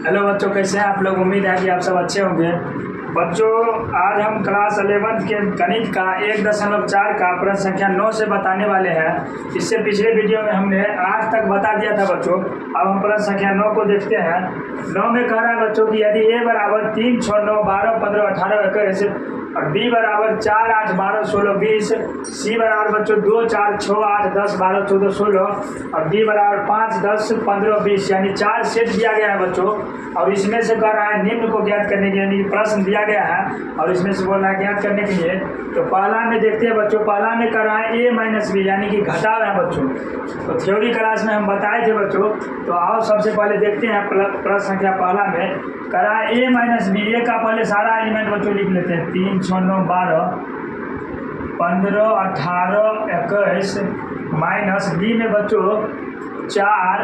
Hello बच्चों, कैसे हैं आप लोग। उम्मीद है कि आप सब अच्छे होंगे। बच्चों, आज हम क्लास 11th के गणित का 1.4 का प्रश्न संख्या 9 से बताने वाले हैं। इससे पिछले वीडियो में हमने 8 तक बता दिया था बच्चों। अब हम प्रश्न संख्या 9 को देखते हैं। 9 में कह रहा है बच्चों कि यदि a बराबर 3, 6, 9, 12, 15, 18, 21 और b बराबर 4, 8, 12, 16, 20, c बराबर बच्चों 2, 4, 6, 8, 10, 12, 14, 16 और d बराबर 5, 10, 15, 20 यानी 4 सेट दिया गया है बच्चों। और इसमें से कह रहा है निम्न को ज्ञात करने के लिए, यानी प्रश्न दिया गया है और इसमें से बोल रहा है ज्ञात करने के लिए। तो पहला में देखते हैं बच्चों, पहला में कर रहा है a माइनस बी यानी कि घटाव है बच्चों। तो थ्योरी क्लास में हम बताए थे बच्चों। तो आओ सबसे पहले देखते हैं प्रश्न संख्या पहला में कर रहा है a माइनस बी। ए का पहले सारा एलिमेंट बच्चों लिख लेते हैं। 3, 6, 9, 12, 15, 18, 21 माइनस बी में बच्चों 4,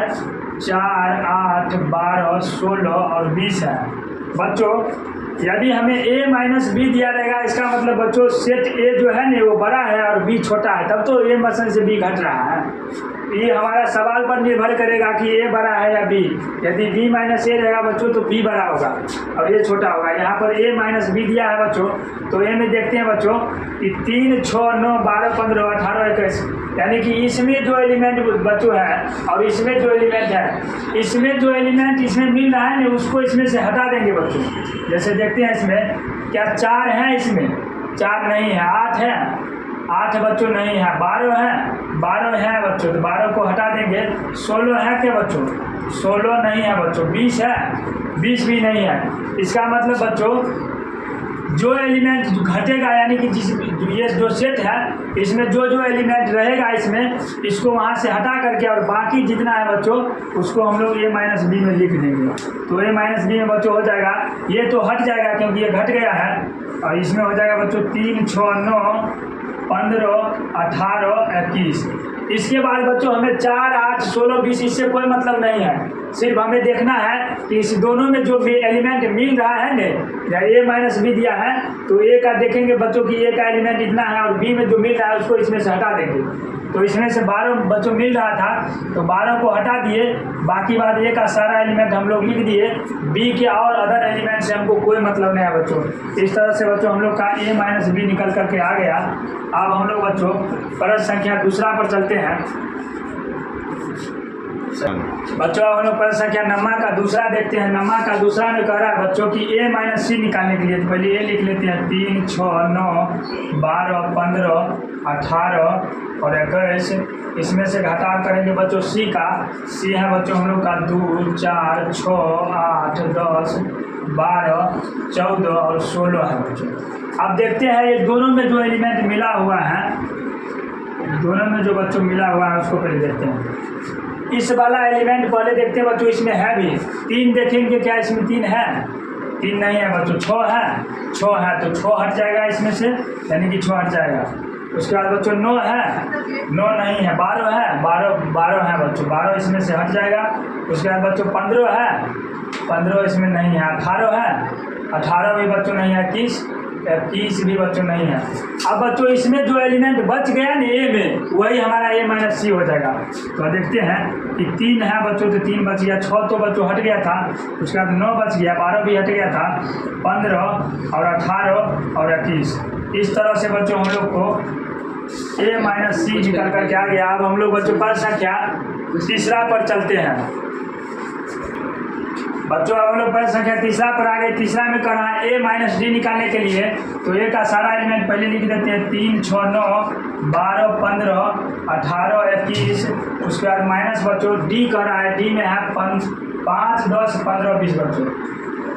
8, 12, 16 और 20 है बच्चों। यदि हमें a माइनस बी दिया रहेगा, इसका मतलब बच्चों सेट a जो है ना वो बड़ा है और b छोटा है, तब तो a मसन से b घट रहा है। ये हमारा सवाल पर निर्भर करेगा कि a बड़ा है या b। यदि b माइनस a रहेगा बच्चों तो b बड़ा होगा और a छोटा होगा। यहाँ पर a माइनस बी दिया है बच्चों। तो a में देखते हैं बच्चों कि 3, 6, 9, 12, 15, 18, 21 यानी कि इसमें जो एलिमेंट बच्चों है और इसमें जो एलिमेंट है, इसमें जो एलिमेंट इसमें मिल रहा है ना उसको इसमें से हटा देंगे बच्चों। जैसे देखते हैं इसमें क्या 4 है, इसमें 4 नहीं है। 8 है, 8 बच्चों नहीं है। 12 है, 12 है बच्चों, तो 12 को हटा देंगे। 16 है क्या बच्चों, 16 नहीं है बच्चों। 20 है, 20 भी नहीं है। इसका मतलब बच्चों जो एलिमेंट घटेगा यानी कि ये जो सेट है इसमें जो जो एलिमेंट रहेगा इसमें, इसको वहाँ से हटा करके और बाकी जितना है बच्चों उसको हम लोग a माइनस बी में लिख देंगे। तो a माइनस बी में बच्चों हो जाएगा, ये तो हट जाएगा क्योंकि ये घट गया है। और इसमें हो जाएगा बच्चों 3, 6, 9, 15, 18, 21। इसके बाद बच्चों हमें 4, 8, 16, 20 इससे कोई मतलब नहीं है। सिर्फ हमें देखना है कि इस दोनों में जो भी एलिमेंट मिल रहा है ना, या a माइनस बी दिया है तो a का देखेंगे बच्चों कि a का एलिमेंट इतना है और b में जो मिल रहा है उसको इसमें से हटा देंगे। तो इसमें से 12 बच्चों मिल रहा था तो 12 को हटा दिए, बाकी बात a का सारा एलिमेंट हम लोग लिख दिए। b के और अदर एलिमेंट से हमको कोई मतलब नहीं है बच्चों। इस तरह से बच्चों हम लोग का a माइनस बी निकल करके आ गया। अब हम लोग बच्चों प्रश्न संख्या दूसरा पर चलते हैं। बच्चों अब हम लोग प्रश्न संख्या नम्मा का दूसरा देखते हैं। नम्मा का दूसरा में कह रहा है बच्चों कि a माइनस सी निकालने के लिए तो पहले a लिख लेते हैं। 3, 6, 9, 12, 15, 18 और 21। इसमें से घटाव करेंगे बच्चों c का। c है बच्चों हम लोग का 2, 4, 6, 8, 10, 12, 14 और 16 है बच्चों। अब देखते हैं ये दोनों में जो एलिमेंट मिला हुआ है, दोनों में जो बच्चों मिला हुआ है उसको पहले देखते हैं। इस वाला एलिमेंट पहले देखते हैं बच्चों, इसमें है भी 3। देखेंगे क्या इसमें 3 है, 3 नहीं है बच्चों। 6 है, 6 है तो 6 हट जाएगा इसमें से, यानी कि 6 हट जाएगा। उसके बाद बच्चों 9 है, 9 नहीं है। 12 है, 12 है बच्चों, 12 इसमें से हट जाएगा। उसके बाद बच्चों 15 है, 15 इसमें नहीं है। 18 है, 18 भी बच्चों नहीं है। 21 भी बच्चों नहीं है। अब बच्चों इसमें जो एलिमेंट बच गया ना a में, वही हमारा a माइनस सी हो जाएगा। तो देखते हैं कि 3 है बच्चों तो 3 बच गया। 6 तो बच्चों हट गया था, उसके बाद 9 बच गया, 12 भी हट गया था, 15 और 18 और 21। इस तरह से बच्चों हम लोग को a माइनस सी निकल करके आ गया। अब हम लोग बच्चों प्रश्न संख्या तीसरा पर चलते हैं। बच्चों अब हम लोग प्रश्न संख्या तीसरा पर आ गए। तीसरा में कर रहा है a माइनस डी निकालने के लिए तो a का सारा एलिमेंट पहले लिख देते हैं। 3, 6, 9, 12, 15, 18, 21। उसके बाद माइनस बच्चों d कर रहा है। d में है 5, 10, 15, 20 बच्चों।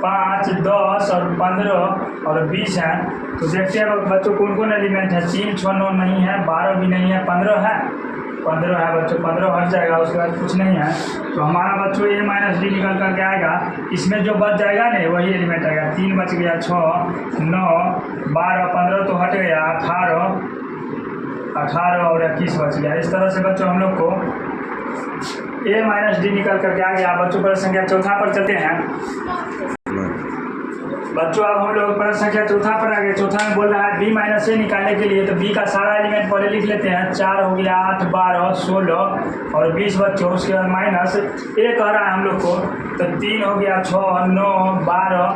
5, 10 और 15 और 20 है। तो देखते हैं बच्चों कौन कौन एलिमेंट है। 3, 6, 9 नहीं है, 12 भी नहीं है, 15 है, 15 है बच्चों, 15 हट जाएगा। उसके बाद कुछ नहीं है तो हमारा बच्चों a माइनस डी निकल करके आएगा। इसमें जो बच जाएगा ना वही एलिमेंट आएगा। 3 बच गया, 6, 9, 12, 15 तो हट गया, 18 और 21 बच गया। इस तरह से बच्चों हम लोग को a माइनस डी निकल करके आ गया। बच्चों प्रश्न संख्या चौथा पर चलते हैं। बच्चों अब हम लोग प्रश्न संख्या चौथा पर आ गए। चौथा में बोल रहा है बी माइनस ए निकालने के लिए, तो बी का सारा एलिमेंट पहले लिख लेते हैं। 4 हो गया, 8, 12, 16 और 20 बच्चों। उसके बाद माइनस ए कह रहा है हम लोग को, तो 3 हो गया, 6, 9, 12,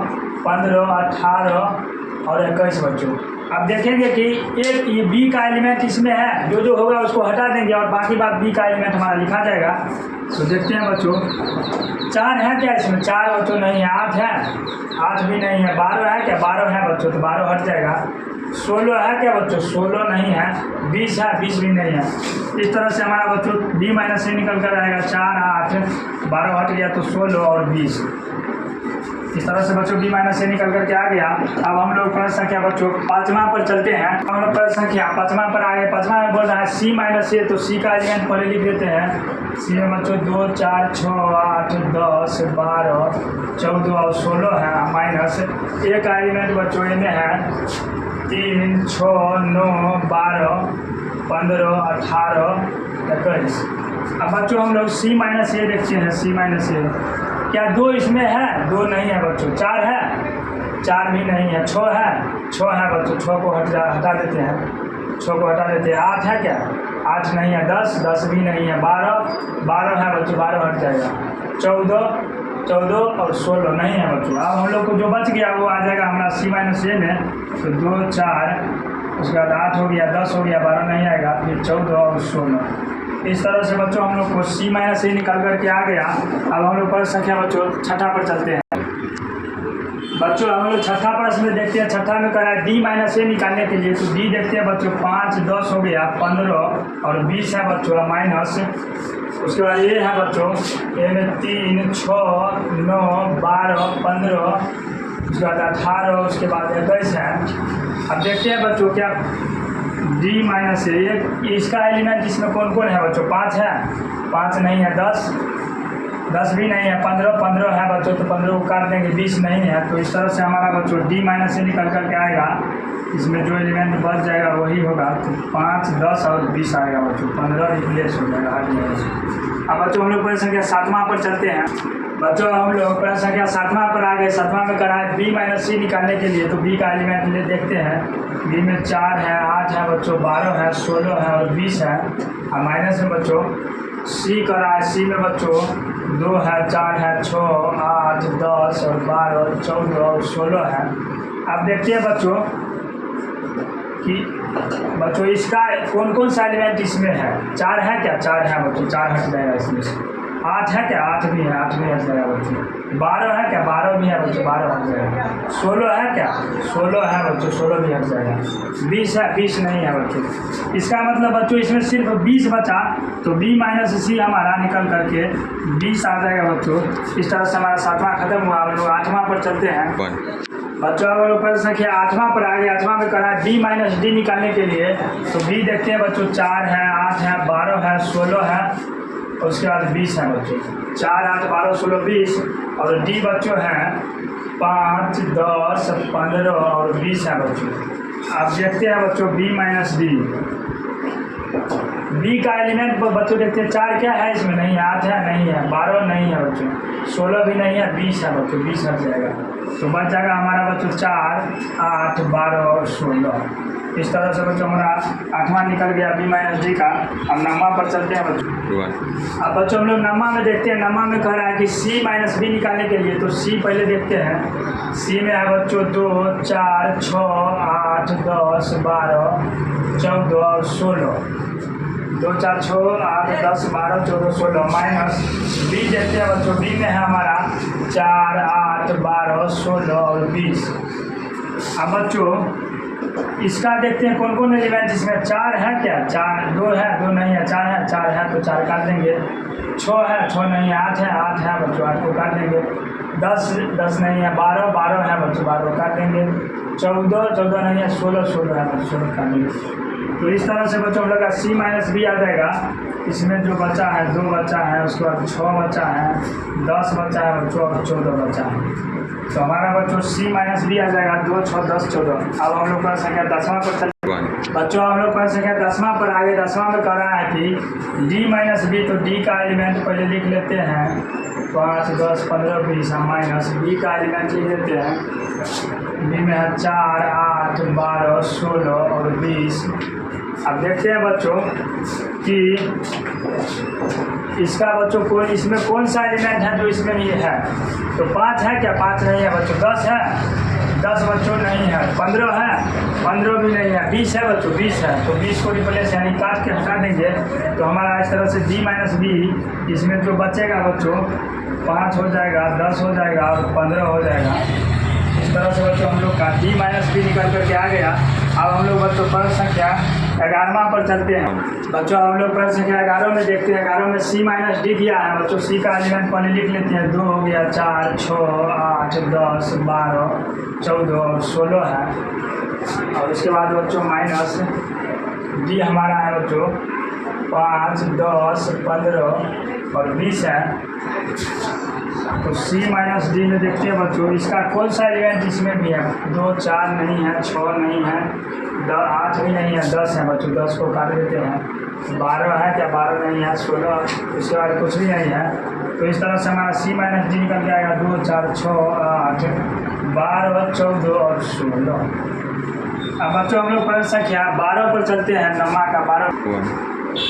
15, 18 और 21 बच्चों। अब देखेंगे कि एक ये बी का एलिमेंट इसमें है, जो जो होगा उसको हटा देंगे और बाकी बात बी का एलिमेंट हमारा लिखा जाएगा। तो देखते हैं बच्चों, 4 है क्या इसमें? 4 बच्चों नहीं है। 8 है? 8 भी नहीं है। 12 है क्या? 12 है बच्चों, तो 12 हट जाएगा। 16 है क्या बच्चों? 16 नहीं है। 20 है? 20 भी नहीं है। इस तरह से हमारा बच्चों बी माइनस ए निकल कर आएगा। 4, 8, 12 हट गया तो 16 और 20। इस तरह से बच्चों बी माइनस ए निकल करके आ गया। अब हम लोग प्रश्न संख्या बच्चों 5वां पर चलते हैं। हम लोग प्रश्न संख्या 5वां पर आ गए। 5वां में बोल रहा है सी माइनस ए, तो सी का एलिमेंट पहले लिख देते हैं। सी में बच्चों 2, 4, 6, 8, 10, 12, 14 और 16 है। माइनस ए का एलिमेंट बच्चों ए में है 3, 6, 9, 12, 15, 18, 21। अब बच्चों हम लोग सी माइनस ए देखते हैं। सी माइनस ए क्या 2 इसमें है? 2 नहीं है बच्चों। 4 है? 4 भी नहीं है। 6 है? 6 है बच्चों, 6 को हटा देते हैं। 6 को हटा देते हैं। 8 है क्या? 8 नहीं है। 10 भी नहीं है। 12 है बच्चों, 12 हट जाएगा। 14 और 16 नहीं है बच्चों। अब हम लोग को जो बच गया वो आ जाएगा हमारा सी माइनस ए में, तो 2, 4, उसके बाद 8 हो गया, 10 हो गया, 12 नहीं आएगा, फिर 14 और 16। इस तरह से बच्चों हम लोग को सी माइनस ए निकाल करके आ गया। अब हम लोग प्रश्न संख्या बच्चों 6ठा पर चलते हैं। बच्चों हम लोग 6ठा प्रश्न में देखते हैं। 6ठा में कह रहा है डी माइनस ए निकालने के लिए, तो डी देखते हैं बच्चों। 5, 10 हो गया, 15 और 20 है बच्चों माइनस। उसके बाद ये है बच्चों, ए में 3, 6, 9, 12, 15, उसके बाद 18, उसके बाद 21 है। अब देखते हैं बच्चों क्या डी माइनस ए, इसका एलिमेंट इसमें कौन कौन है बच्चों? 5 है? 5 नहीं है। 10 भी नहीं है। 15 है बच्चों, तो 15 को काट देंगे। 20 नहीं है। तो इस तरह से हमारा बच्चों डी माइनस ए निकल करके आएगा। इसमें जो एलिमेंट बच जाएगा वही होगा, तो 5, 10 और 20 आएगा बच्चों। 15 रिप्लेस हो जाएगा, हट जाएगा। अब बच्चों हम लोग प्रश्न संख्या 7वां पर चलते हैं। बच्चों हम लोग प्रश्न संख्या 7वां पर आ गए। 7वां में करा है बी माइनस सी निकालने के लिए, तो बी का एलिमेंट ले देखते हैं। बी में 4 है, 8 है बच्चों, 12 है, 16 है और 20 है। और माइनस में बच्चों सी करा है। सी में बच्चों 2 है, 4 है, 6, 8, 10 और 12, 14 और 16 है। अब देखते हैं बच्चों कि बच्चों इसका कौन कौन सा एलिमेंट इसमें है। 4 है क्या? 4 है बच्चों, 4 हट जाएगा इसमें से। 8 है क्या? 8 भी है, 8 भी हट जाएगा बच्चों। 12 है क्या? 12 भी है बच्चों, 12 हट जाएगा। 16 है क्या? 16 है बच्चों, 16 भी हट जाएगा। 20 है? 20 नहीं है बच्चों। इसका मतलब बच्चों इसमें सिर्फ 20 बचा, तो बी माइनस सी हमारा निकल करके 20 आ जाएगा बच्चों। इस तरह से हमारा 7वां खत्म हुआ। हम लोग 8वां पर चलते हैं। बच्चों हम लोग प्रश्न संख्या 8वां पर आ गए। 8वां में करा डी माइनस डी निकालने के लिए, तो बी देखते हैं बच्चों। 4 है, 8 है, 12 है, 16 है, उसके बाद 20 है बच्चों। 4, 8, 12, 16, 20 और डी बच्चों हैं 5, 10, 15 और 20 है बच्चों। आप देखते हैं बच्चों बी माइनस डी। बी का एलिमेंट बच्चों देखते हैं। 4 क्या है इसमें? नहीं है। 8 है? नहीं है। 12 नहीं है बच्चों। 16 भी नहीं है। 20 है बच्चों, 20 हट जाएगा। तो बच जाएगा हमारा बच्चों 4, 8, 12 और 16। इस तरह से बच्चों हमारा 8वां निकल गया बी माइनस डी का। अब 9वां पर चलते हैं बच्चों। अब बच्चों हम लोग 9वां में देखते हैं। 9वां में कह रहा है कि सी माइनस बी निकालने के लिए, तो सी पहले देखते हैं। सी में है बच्चों 2, 4, 6, 8, 10, 12, 14 और 16। 2, 4, 6, 8, 10, 12, 14, 16 माइनस बी देखते हैं बच्चों। बी में है हमारा 4, 8, 12, 16 और 20। अब बच्चों इसका देखते हैं कौन कौन एलिमेंट इसमें। 4 है क्या? 4, 2 है, 2 नहीं है। 4 है? 4 है, तो 4 काट देंगे। 6 है? 6 नहीं है। 8 है? 8 है बच्चों, 8 को काट देंगे। 10 नहीं है। 12 है बच्चों, 12 काट देंगे। 14 नहीं है। 16 है बच्चों, 16 काट देंगे। तो इस तरह से बच्चों हम लोग का सी माइनस बी आ जाएगा। इसमें जो बचा है 2 बचा है, उसके बाद 6 बचा है, 10 बचा है बच्चों और 14 बचा है। तो हमारा बच्चों सी माइनस बी आ जाएगा 2, 6, 10, 14। अब हम लोग का संख्या 10वां पर चल बच्चों हम लोग पढ़ सके 10वां पर आगे 10वां में कह रहा है कि d माइनस बी, तो d का एलिमेंट पहले लिख लेते हैं 5, 10, 15, 20 माइनस b का एलिमेंट लिख लेते हैं। b में है 4, 8, 12, 16 और 20। अब देखते हैं बच्चों कि इसका बच्चों कोई इसमें कौन सा एलिमेंट है जो इसमें भी है। तो 5 है क्या? 5 नहीं है बच्चों। 10 है? 10 बच्चों नहीं है। 15 है? 15 भी नहीं है। 20 है बच्चों? 20 है। तो 20 को रिप्लेस यानी काट के हटा देंगे तो हमारा इस तरह से d माइनस बी, इसमें जो बचेगा बच्चों 5 हो जाएगा, 10 हो जाएगा और 15 हो जाएगा। इस तरह से बच्चों हम लोग का d माइनस बी निकल करके आ गया। अब हम लोग बच्चों प्रश्न संख्या 11वां पर चलते हैं। बच्चों हम लोग प्रश्न संख्या 11 में देखते हैं। 11 में c माइनस डी दिया है बच्चों। c का एलिमेंट पहले लिख लेते हैं। 2 हो गया, 4, 6, 8, 10, 12, 14 और 16 है। और उसके बाद बच्चों माइनस d हमारा है बच्चों 5, 10, 15 और 20 है। तो c माइनस डी में देखते हैं बच्चों इसका कौन सा एलिमेंट इसमें भी है। 2, 4 नहीं है, 6 नहीं है, 8 भी नहीं है, 10 है बच्चों। 10 को काट देते हैं। 12 है क्या? 12 नहीं है। 16 उसके बाद कुछ भी नहीं है। तो इस तरह से हमारा c माइनस डी निकल के आएगा 2, 4, 6, 8, 12, 14 और 16। अब बच्चों हम लोग प्रश्न संख्या 12 पर चलते हैं। नम्मा का 12।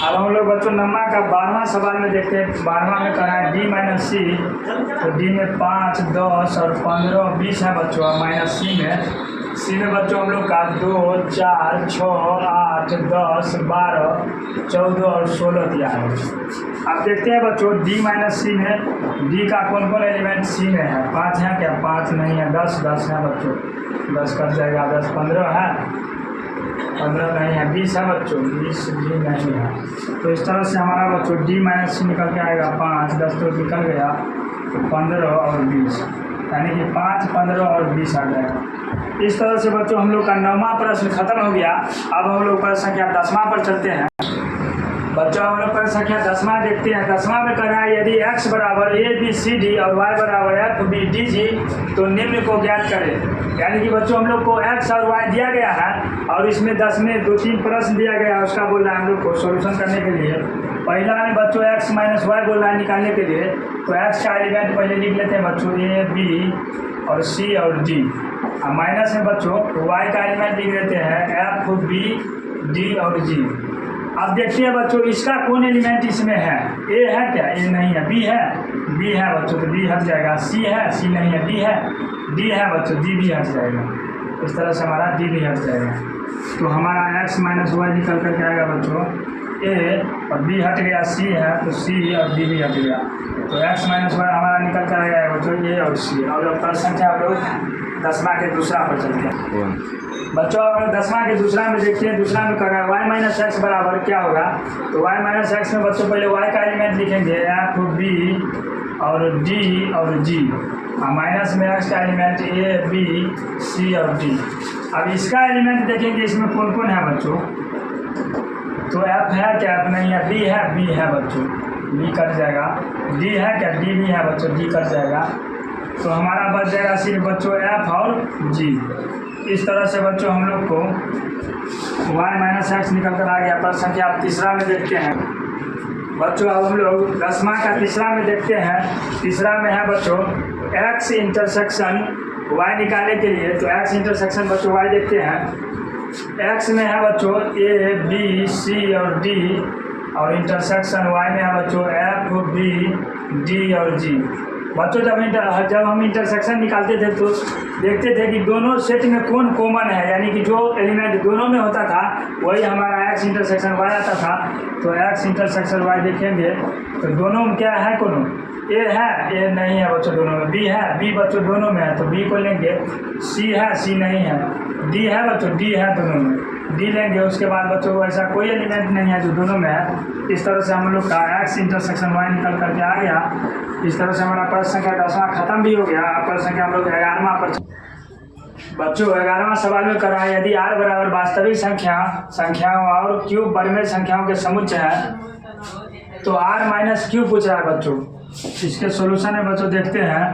अब हम लोग बच्चों नम्मा का 12वां सवाल में देखते हैं। 12वां में कहा है d माइनस सी, तो d में 5, 10 और 15, 20 है बच्चों। माइनस सी में बच्चों हम लोग का 2, 4, 6, 8, 10, 12, 14 और 16 दिया है। अब देखते हैं बच्चों d माइनस सी में d का कौन कौन एलिमेंट c में है। 5 है क्या? 5 नहीं है। 10 है बच्चों। 10 कट जाएगा। 10, 15 है। 15 नहीं है। 20 है बच्चों। 20 भी नहीं है। तो इस तरह से हमारा बच्चों d माइनस सी निकल के आएगा 5, 10 तो निकल गया, तो 15 और 20 यानी कि 5, 15 और 20 आ जाएगा। इस तरह से बच्चों हम लोग का 9वां प्रश्न खत्म हो गया। अब हम लोग प्रश्न संख्या 10वां पर चलते हैं। बच्चों हम लोग प्रश्न संख्या 10वां देखते हैं। 10वां में कहना है यदि x बराबर ABCD और y बराबर FBDG तो निम्न को ज्ञात करें। यानी कि बच्चों हम लोग को x और y दिया गया है और इसमें 10 में 2-3 प्रश्न दिया गया है। उसका बोल रहा है हम लोग को सॉल्यूशन करने के लिए। पहला में बच्चों x माइनस वाई बोल रहा है निकालने के लिए। तो x का एलिमेंट पहले लिख लेते हैं बच्चों A, B और C और D। और माइनस में बच्चों y का एलिमेंट लिख लेते हैं F, B, D और G। अब देखते हैं बच्चों इसका कौन एलिमेंट इसमें है। A है क्या? A नहीं है। B है? B है बच्चों, तो B हट जाएगा। C है? C नहीं है। D है? D है बच्चों, D भी हट जाएगा। इस तरह से हमारा D भी हट जाएगा। तो हमारा x माइनस वाई निकल करके आएगा बच्चों A और B हट गया। C है तो C और D भी हट गया। तो x माइनस वाई हमारा निकल कर आएगा बच्चों A और C। और अब प्रश्न संख्या आप लोग 10वां के दूसरा पर चलते हैं। बच्चों अगर 10वां के दूसरा में देखते हैं। दूसरा में कर रहा है y माइनस एक्स बराबर क्या होगा। तो y माइनस एक्स में बच्चों पहले y का एलिमेंट लिखेंगे F, B और D और G। और माइनस में x का एलिमेंट A, B, C और D। अब इसका एलिमेंट देखेंगे इसमें कौन कौन है बच्चों। तो F है क्या? F नहीं है। B है? B है बच्चों, B कट जाएगा। D है क्या? D भी है बच्चों, D कट जाएगा। तो हमारा बच जाएगा सिर्फ बच्चों F और G। इस तरह से बच्चों हम लोग को y माइनस एक्स निकल कर आ गया। प्रश्न संख्या आप तीसरा में देखते हैं। बच्चों अब हम लोग 10वां का तीसरा में देखते हैं। तीसरा में है बच्चों x इंटरसेक्शन y निकालने के लिए। तो x इंटरसेक्शन बच्चों y देखते हैं। x में है बच्चों A, B, C और D और इंटरसेक्शन y में है बच्चों F, B, D और G। बच्चों जब हम इंटरसेक्शन निकालते थे तो देखते थे कि दोनों सेट में कौन कॉमन है, यानी कि जो एलिमेंट दोनों में होता था वही हमारा x इंटरसेक्शन y आता था। तो x इंटरसेक्शन y देखेंगे तो दोनों में क्या है? कौन A है? A नहीं है बच्चों दोनों में। B है? B बच्चों दोनों में है तो B को लेंगे। C है? C नहीं है। D है बच्चों? D है दोनों में, D लेंगे। उसके बाद बच्चों को ऐसा कोई एलिमेंट नहीं है जो दोनों में है। इस तरह से हम लोग का x इंटरसेक्शन y निकल करके आ गया। इस तरह से हमारा प्रश्न संख्या 10वां खत्म भी हो गया। प्रश्न संख्या हम लोग 11वां पर बच्चों 11वां सवाल में कर रहा है यदि r बराबर वास्तविक संख्याओं और क्यूब परिमेय संख्याओं के समुच्चय है तो r माइनस क्यूब पूछ रहा है बच्चों। इसके सॉल्यूशन में बच्चों देखते हैं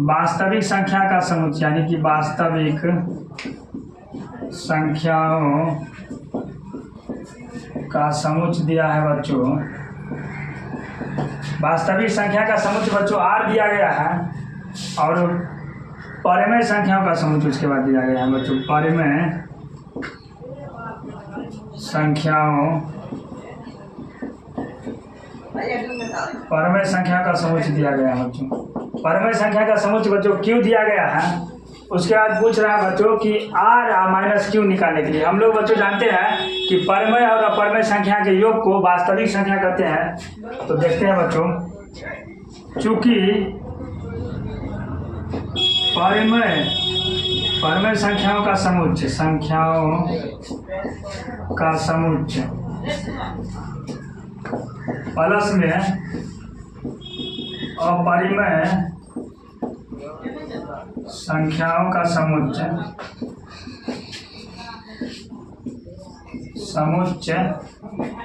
वास्तविक संख्या का समुच्चय यानी कि वास्तविक संख्याओं का समुच्च दिया है बच्चों, वास्तविक संख्या का समुच्च बच्चों r दिया गया है और परिमेय संख्याओं का समुच्च उसके बाद दिया गया है बच्चों। परिमेय संख्या का समुच्च दिया गया है बच्चों। परिमेय संख्या का समुच्च बच्चों क्यों दिया गया है, उसके बाद पूछ रहा है बच्चों कि r माइनस क्यू निकालने के लिए। हम लोग बच्चों जानते हैं कि परिमेय और अपरिमेय संख्या के योग को वास्तविक संख्या कहते हैं। तो देखते हैं बच्चों, चूंकि परिमेय संख्याओं का समुच्च प्लस में अपरिमेय संख्याओं का समुच्च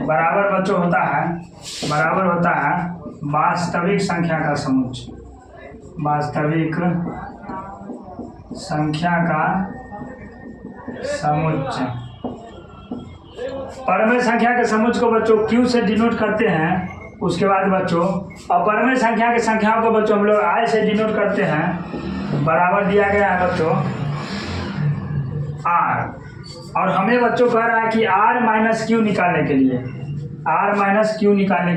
बराबर बच्चों होता है वास्तविक संख्या का समुच्च। वास्तविक संख्या का समुच्च। परिमेय संख्या के समुच्च को बच्चों Q से डिनोट करते हैं। उसके बाद बच्चों अपरिमेय संख्या की संख्याओं को बच्चों हम लोग I से डिनोट करते हैं। बराबर दिया गया है बच्चों R, और हमें बच्चों कह रहा है कि R माइनस क्यू निकालने के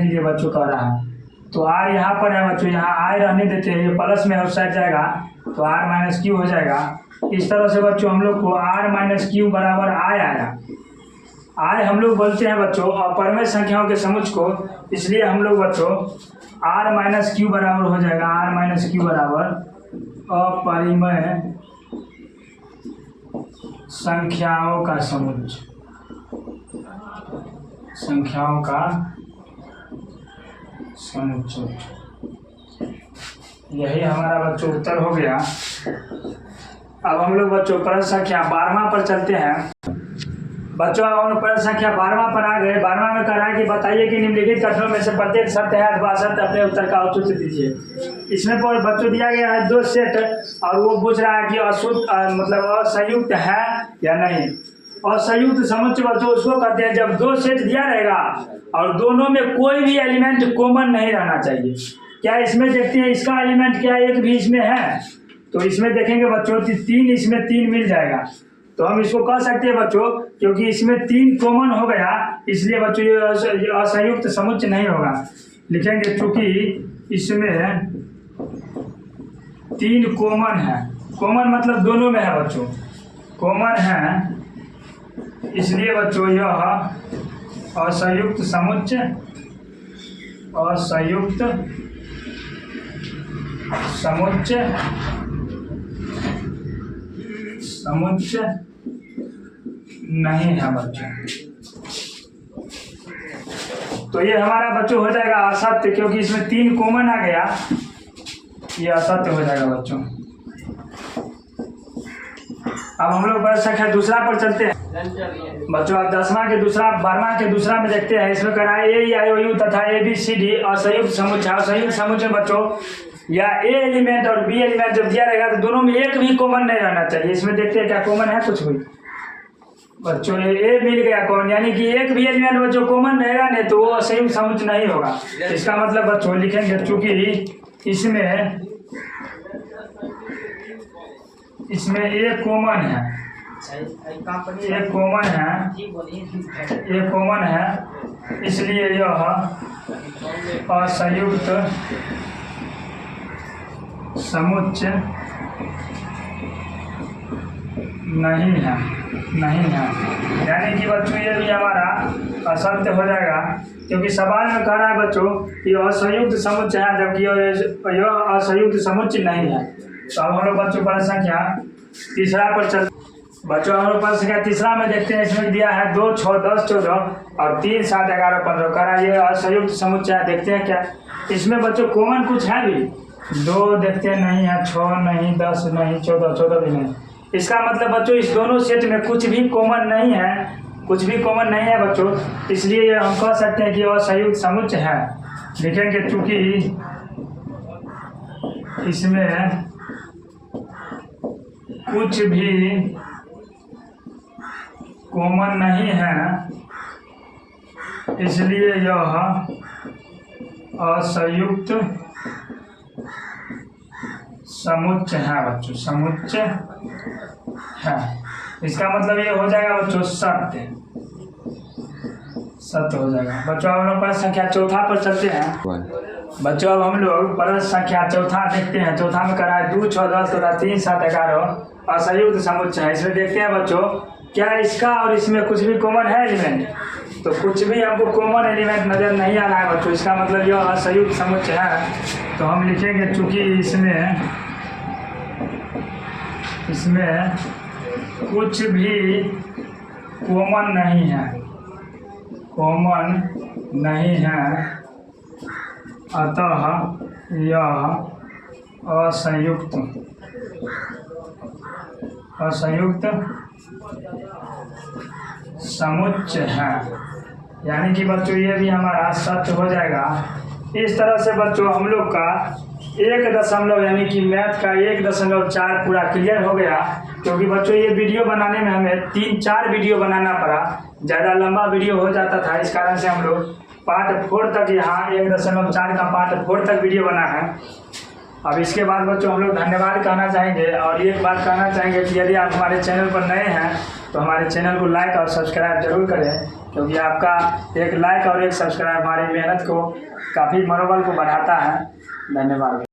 लिए बच्चों कह रहा है। तो R यहाँ पर है बच्चों, यहाँ I रहने देते हैं, ये प्लस में उस साइड जाएगा तो R माइनस क्यू हो जाएगा। इस तरह से बच्चों हम लोग को R माइनस क्यू बराबर I आया। I हम लोग बोलते हैं बच्चों अपरिमेय संख्याओं के समुच्च को, इसलिए हम लोग बच्चों R माइनस क्यू बराबर हो जाएगा, R माइनस क्यू बराबर अपरिमेय संख्याओं का समुच्च। यही हमारा बच्चों उत्तर हो गया। अब हम लोग बच्चों प्रश्न संख्या 12वां पर चलते हैं। बच्चों अब हम प्रश्न संख्या 12वां पर आ गए। 12वां में कह रहा है कि बताइए कि निम्नलिखित कथनों में से प्रत्येक सत्य है अथवा असत्य, अपने उत्तर का औचित्य दीजिए। इसमें पर बच्चों दिया गया है 2 सेट और वो पूछ रहा है कि मतलब असंयुक्त है या नहीं। असंयुक्त समुच्च बच्चों उसको कहते हैं जब 2 सेट दिया रहेगा और दोनों में कोई भी एलिमेंट कॉमन नहीं रहना चाहिए। क्या इसमें देखते हैं इसका एलिमेंट क्या एक भी इसमें है, तो इसमें देखेंगे बच्चों 3 इसमें 3 मिल जाएगा, तो हम इसको कह सकते हैं बच्चों क्योंकि इसमें 3 कॉमन हो गया, इसलिए बच्चों ये असंयुक्त समुच्च नहीं होगा। लिखेंगे चूंकि इसमें 3 कॉमन है। कॉमन मतलब दोनोदोनों में है बच्चों, कॉमन है, इसलिए बच्चों यह असंयुक्त समुच्च नहीं है बच्चों। तो ये हमारा बच्चों हो जाएगा असत्य, क्योंकि इसमें 3 कॉमन आ गया, ये असत्य हो जाएगा बच्चों। अब हम लोग प्रश्न संख्या 2 पर चलते हैं बच्चों। अब 10वां के दूसरा 12वां के दूसरा में देखते हैं। इसमें करा AEIOU तथा ABCD असंयुक्त समुच्च। असंयुक्त समुच्च में बच्चों या A एलिमेंट और B एलिमेंट जब दिया रहेगा तो दोनों में एक भी कॉमन नहीं रहना चाहिए। इसमें देखते हैं क्या कॉमन है कुछ भी बच्चों। A मिल गया कॉमन, यानी कि एक भी एलिमेंट बच्चों कॉमन रहेगा नहीं तो वो असंयुक्त समुच्च नहीं होगा। इसका मतलब बच्चों लिखेंगे चूंकि इसमें एक कॉमन है, इसलिए यह असंयुक्त समुच्च नहीं है। यानी कि बच्चों ये भी हमारा असत्य हो जाएगा, क्योंकि सवाल में कह रहा है बच्चों कि असंयुक्त समुच्च है जबकि यह असंयुक्त समुच्च नहीं है। तो अब हम लोग बच्चों प्रश्न संख्या 3 पर चल बच्चों हम लोग प्रश्न संख्या 3 में देखते हैं। इसमें दिया है 2, 6, 10, 14 और 3, 7, 11, 15 करा ये असंयुक्त समुच्चय है। देखते हैं क्या इसमें बच्चों कॉमन कुछ है भी। 2 देखते हैं नहीं है, 6 नहीं, 10 नहीं, 14 भी नहीं। इसका मतलब बच्चों इस दोनों सेट में कुछ भी कॉमन नहीं है बच्चों, इसलिए हम कह सकते हैं कि असंयुक्त समुच्चय है। लिखेंगे चूंकि इसमें कुछ भी कॉमन नहीं है इसलिए यह असंयुक्त समुच्चय है बच्चों, समुच्चय है। इसका मतलब ये हो जाएगा बच्चों सत्य, सत्य हो जाएगा। बच्चों अब हम लोग प्रश्न संख्या चौथा पर चलते हैं। बच्चों अब हम लोग प्रश्न संख्या चौथा देखते हैं। चौथा में करा है 2, 6, 10 तथा 3, 7, 11 असंयुक्त समुच्चय है। इसमें देखते हैं बच्चों क्या इसका और इसमें कुछ भी कॉमन है एलिमेंट, तो कुछ भी हमको कॉमन एलिमेंट नजर नहीं आ रहा है बच्चों। इसका मतलब यह असंयुक्त समुच्चय है। तो हम लिखेंगे चूंकि इसमें कुछ भी कॉमन नहीं है, कॉमन नहीं है, अतः यह असंयुक्त समुच्चय है। यानी कि बच्चों ये भी हमारा सत्य हो जाएगा। इस तरह से बच्चों हम लोग का 1 यानी कि मैथ का 1.4 पूरा क्लियर हो गया। क्योंकि बच्चों ये वीडियो बनाने में हमें 3-4 वीडियो बनाना पड़ा, ज़्यादा लंबा वीडियो हो जाता था। इस कारण से हम लोग पार्ट 4 तक, यहाँ 1.4 का पार्ट 4 तक वीडियो बना है। अब इसके बाद बच्चों हम लोग धन्यवाद कहना चाहेंगे। और एक बात कहना चाहेंगे कि यदि आप हमारे चैनल पर नए हैं तो हमारे चैनल को लाइक और सब्सक्राइब जरूर करें, क्योंकि आपका एक लाइक और एक सब्सक्राइब हमारी मेहनत को, काफ़ी मनोबल को बढ़ाता है। धन्यवाद।